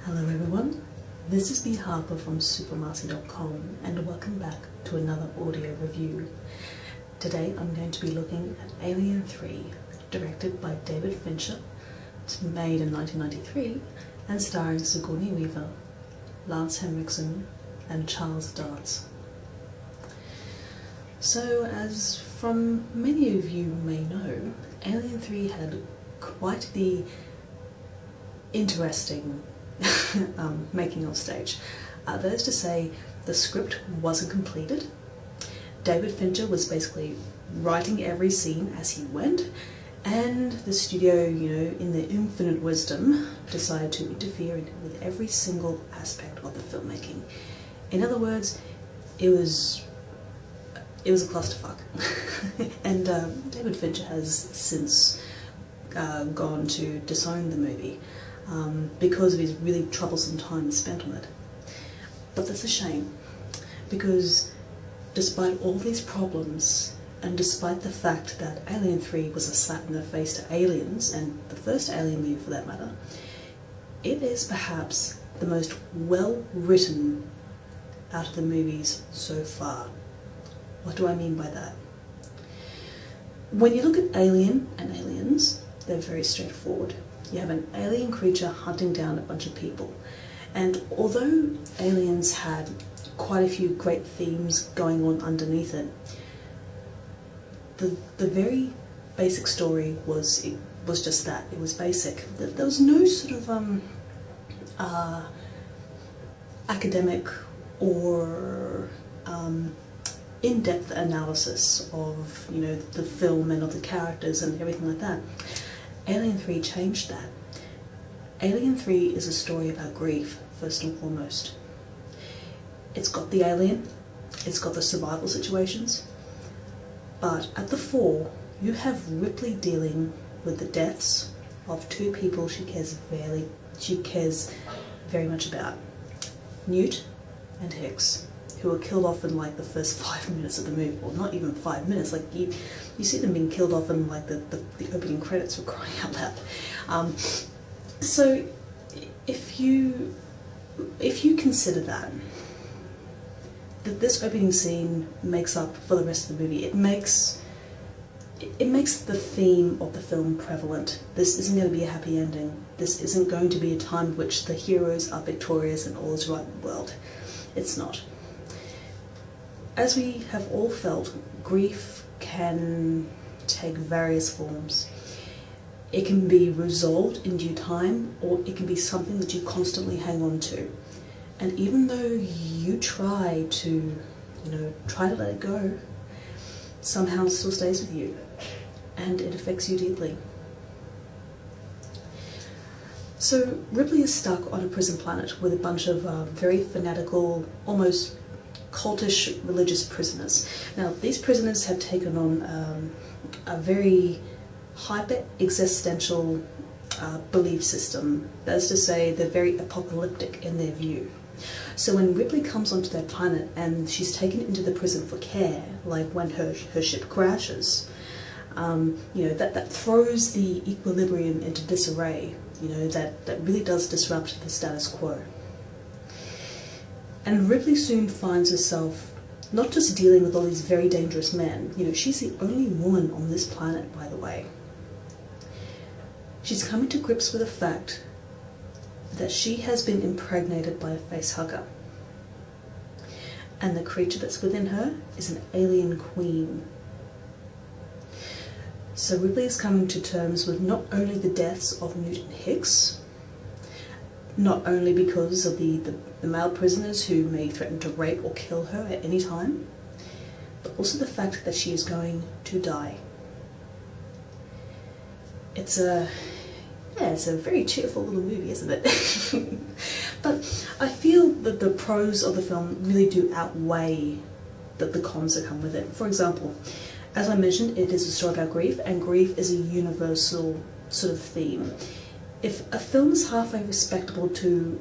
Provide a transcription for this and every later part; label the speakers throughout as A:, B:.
A: Hello everyone, this is B. Harper from supermarcy.com and welcome back to another audio review. Today I'm going to be looking at Alien 3, directed by David Fincher. It's made in 1993 and starring Sigourney Weaver, Lance Henriksen and Charles Dance. So, as from many of you may know, Alien 3 had quite the interesting making of stage. That is to say, the script wasn't completed. David Fincher was basically writing every scene as he went, and the studio, in their infinite wisdom, decided to interfere with every single aspect of the filmmaking. In other words, it was a clusterfuck. And David Fincher has since gone to disown the movie because of his really troublesome time spent on it. But that's a shame, because despite all these problems, and despite the fact that Alien 3 was a slap in the face to Aliens, and the first Alien movie for that matter, it is perhaps the most well-written out of the movies so far. What do I mean by that? When you look at Alien and Aliens, they're very straightforward. You have an alien creature hunting down a bunch of people, and although Aliens had quite a few great themes going on underneath it, the very basic story was just that. It was basic. There was no sort of academic or in-depth analysis of the film and of the characters and everything like that. Alien 3 changed that. Alien 3 is a story about grief, first and foremost. It's got the alien, it's got the survival situations, but at the fore, you have Ripley dealing with the deaths of two people she cares very much about. Newt and Hicks, who were killed off in like the first 5 minutes of the movie, or not even 5 minutes, like you see them being killed off in like the opening credits, for crying out loud. So if you consider that this opening scene makes up for the rest of the movie, it makes the theme of the film prevalent. This isn't going to be a happy ending. This isn't going to be a time in which the heroes are victorious and all is right in the world. It's not. As we have all felt, grief can take various forms. It can be resolved in due time, or it can be something that you constantly hang on to. And even though you try to let it go, somehow it still stays with you, and it affects you deeply. So Ripley is stuck on a prison planet with a bunch of very fanatical, almost cultish religious prisoners. Now, these prisoners have taken on a very hyper-existential belief system. That is to say, they're very apocalyptic in their view. So when Ripley comes onto their planet and she's taken into the prison for care, like when her ship crashes, that throws the equilibrium into disarray. That really does disrupt the status quo. And Ripley soon finds herself not just dealing with all these very dangerous men. She's the only woman on this planet, by the way. She's coming to grips with the fact that she has been impregnated by a facehugger. And the creature that's within her is an alien queen. So Ripley is coming to terms with not only the deaths of Newt and Hicks, not only because of the male prisoners who may threaten to rape or kill her at any time, but also the fact that she is going to die. It's a very cheerful little movie, isn't it? But I feel that the pros of the film really do outweigh the cons that come with it. For example, as I mentioned, it is a story about grief, and grief is a universal sort of theme. If a film is halfway respectable to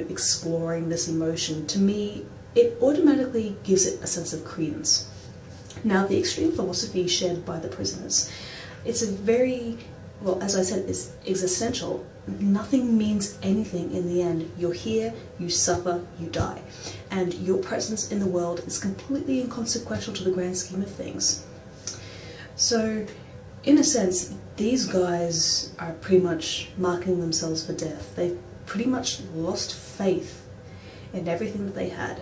A: exploring this emotion, to me, it automatically gives it a sense of credence. Now, the extreme philosophy shared by the prisoners, it's a very well, as I said, is existential. Nothing means anything in the end. You're here, you suffer, you die. And your presence in the world is completely inconsequential to the grand scheme of things. So, in a sense, these guys are pretty much marking themselves for death. They've pretty much lost faith in everything that they had.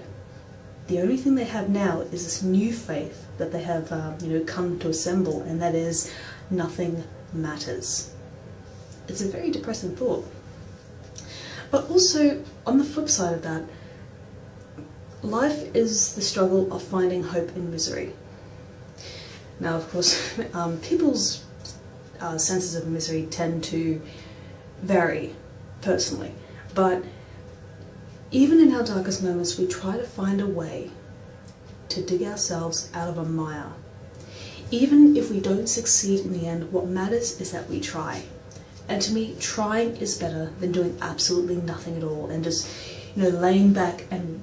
A: The only thing they have now is this new faith that they have come to assemble, and that is nothing matters. It's a very depressing thought. But also, on the flip side of that, life is the struggle of finding hope in misery. Now, of course, people's senses of misery tend to vary personally, but even in our darkest moments, we try to find a way to dig ourselves out of a mire. Even if we don't succeed in the end, what matters is that we try. And to me, trying is better than doing absolutely nothing at all and just, laying back and,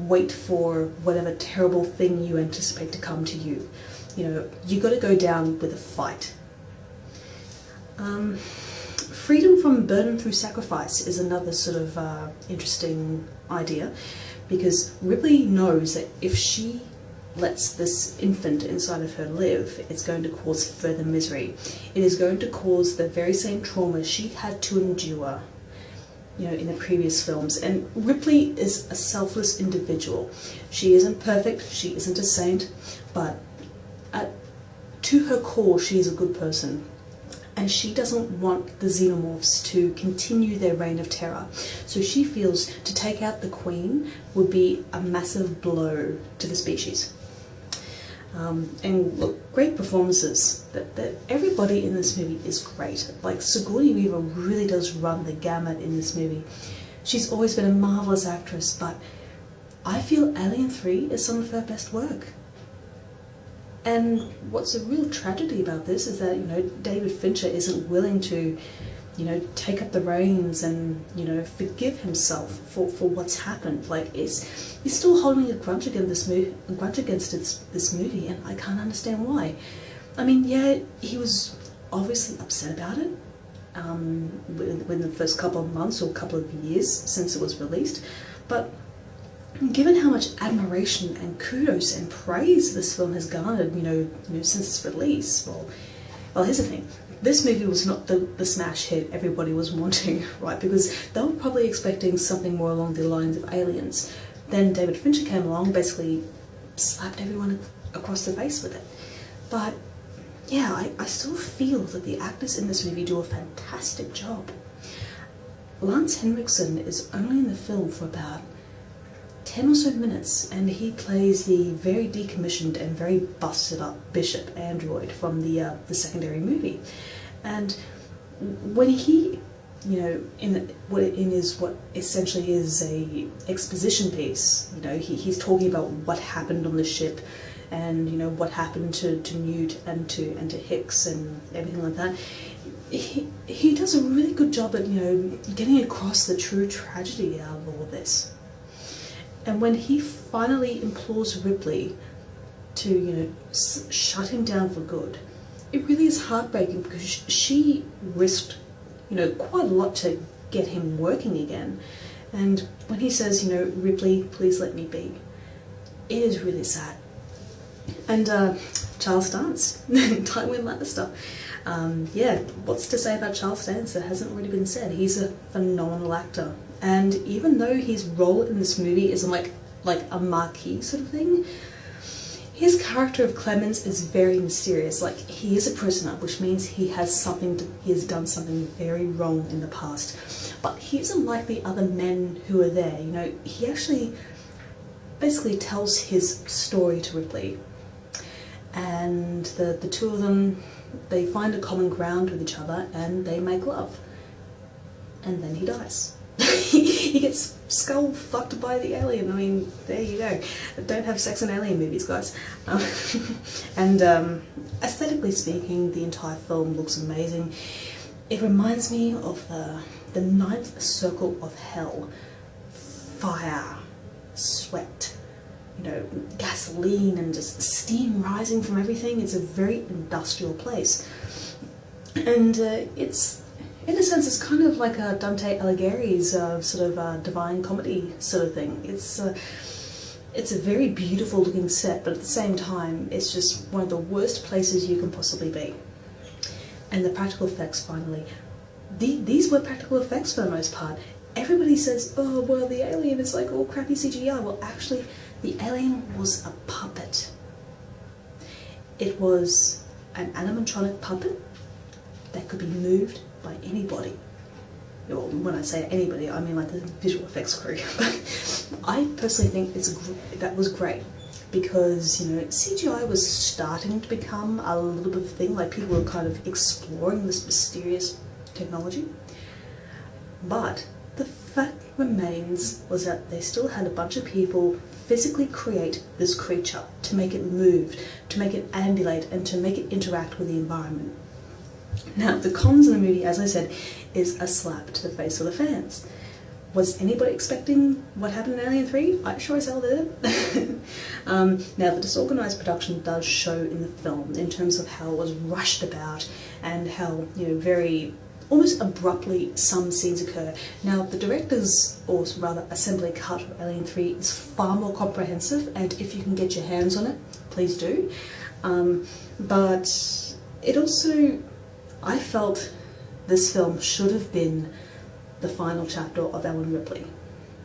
A: wait for whatever terrible thing you anticipate to come to you. You got to go down with a fight. Freedom from burden through sacrifice is another sort of interesting idea, because Ripley knows that if she lets this infant inside of her live, it's going to cause further misery. It is going to cause the very same trauma she had to endure, in the previous films. And Ripley is a selfless individual. She isn't perfect, she isn't a saint, but to her core, she is a good person. And she doesn't want the xenomorphs to continue their reign of terror. So she feels to take out the Queen would be a massive blow to the species. And look, great performances. That everybody in this movie is great. Like, Sigourney Weaver really does run the gamut in this movie. She's always been a marvellous actress, but I feel Alien 3 is some of her best work. And what's a real tragedy about this is that, David Fincher isn't willing to, take up the reins and, forgive himself for what's happened. Like, he's still holding a grudge against this movie, and I can't understand why. I mean, yeah, he was obviously upset about it within the first couple of months or couple of years since it was released, but given how much admiration and kudos and praise this film has garnered, since its release, well, here's the thing. This movie was not the smash hit everybody was wanting, right? Because they were probably expecting something more along the lines of Aliens. Then David Fincher came along, basically slapped everyone across the face with it. But yeah, I still feel that the actors in this movie do a fantastic job. Lance Henriksen is only in the film for about 10 or so minutes, and he plays the very decommissioned and very busted up Bishop android from the secondary movie. And when he, in his what essentially is a exposition piece, he's talking about what happened on the ship, and what happened to Newt and to Hicks and everything like that. He does a really good job at getting across the true tragedy out of all of this. And when he finally implores Ripley to, shut him down for good, it really is heartbreaking, because she risked, quite a lot to get him working again. And when he says, Ripley, please let me be, it is really sad. And Charles Dance, Tywin Lannister. Yeah, what's to say about Charles Dance that hasn't already been said? He's a phenomenal actor. And even though his role in this movie isn't like a marquee sort of thing, his character of Clemens is very mysterious. Like, he is a prisoner, which means he has done something very wrong in the past. But he isn't like the other men who are there. He actually basically tells his story to Ripley, and the two of them, they find a common ground with each other and they make love, and then he dies. He gets skull fucked by the alien. I mean, there you go. Don't have sex in alien movies, guys. And aesthetically speaking, the entire film looks amazing. It reminds me of the ninth circle of hell. Fire, sweat, gasoline, and just steam rising from everything. It's a very industrial place. And it's, in a sense, it's kind of like a Dante Alighieri's sort of divine comedy sort of thing. It's a very beautiful looking set, but at the same time, it's just one of the worst places you can possibly be. And the practical effects, finally. These were practical effects for the most part. Everybody says, oh, well, the alien is like all crappy CGI. Well, actually, the alien was a puppet. It was an animatronic puppet that could be moved by anybody. Well, when I say anybody, I mean like the visual effects crew. I personally think that was great because, you know, CGI was starting to become a little bit of a thing, like people were kind of exploring this mysterious technology. But the fact remains was that they still had a bunch of people physically create this creature to make it move, to make it ambulate, and to make it interact with the environment. Now, the cons in the movie, as I said, is a slap to the face of the fans. Was anybody expecting what happened in Alien 3? I sure as hell did. Now, the disorganised production does show in the film in terms of how it was rushed about and how, you know, very almost abruptly some scenes occur. Now, the director's, or rather assembly cut of Alien 3 is far more comprehensive, and if you can get your hands on it, please do. But it also, I felt this film should have been the final chapter of Ellen Ripley.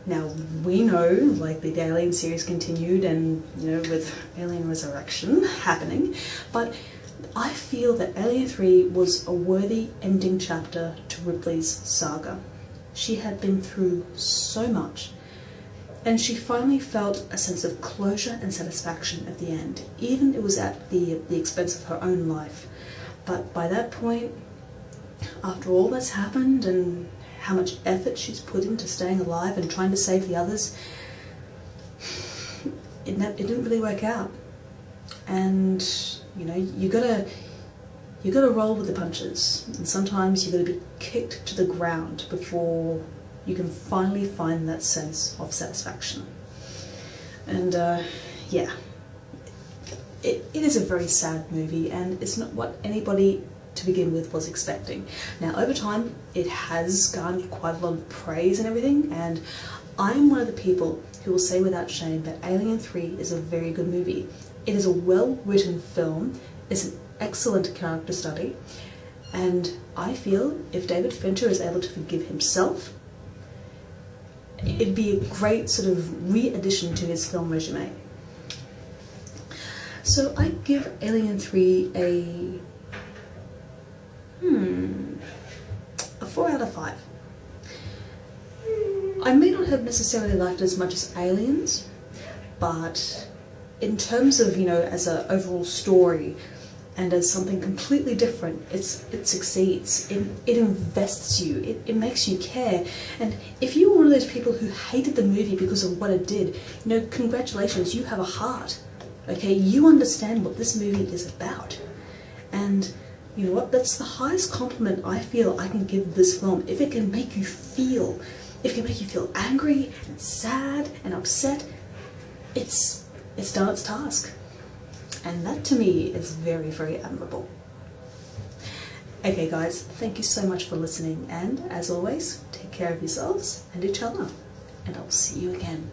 A: Now, we know, like, the Alien series continued and, you know, with Alien Resurrection happening, but I feel that Alien 3 was a worthy ending chapter to Ripley's saga. She had been through so much, and she finally felt a sense of closure and satisfaction at the end, even it was at the expense of her own life. But by that point, after all that's happened and how much effort she's put into staying alive and trying to save the others, it didn't really work out. And, you know, you gotta roll with the punches, and sometimes you gotta be kicked to the ground before you can finally find that sense of satisfaction. And yeah, it is a very sad movie, and it's not what anybody to begin with was expecting. Now, over time, it has garnered quite a lot of praise and everything, and I'm one of the people who will say without shame that Alien 3 is a very good movie. It is a well-written film, it's an excellent character study, and I feel if David Fincher is able to forgive himself, it'd be a great sort of re-addition to his film resume. So I give Alien 3 a 4 out of 5. I may not have necessarily liked it as much as Aliens, but in terms of, you know, as an overall story and as something completely different, it succeeds. It invests you, it makes you care. And if you were one of those people who hated the movie because of what it did, you know, congratulations, you have a heart. Okay, you understand what this movie is about. And you know what, that's the highest compliment I feel I can give this film. If it can make you feel, if it can make you feel angry and sad and upset, it's done its task. And that to me is very, very admirable. Okay guys, thank you so much for listening, and as always, take care of yourselves and each other, and I'll see you again.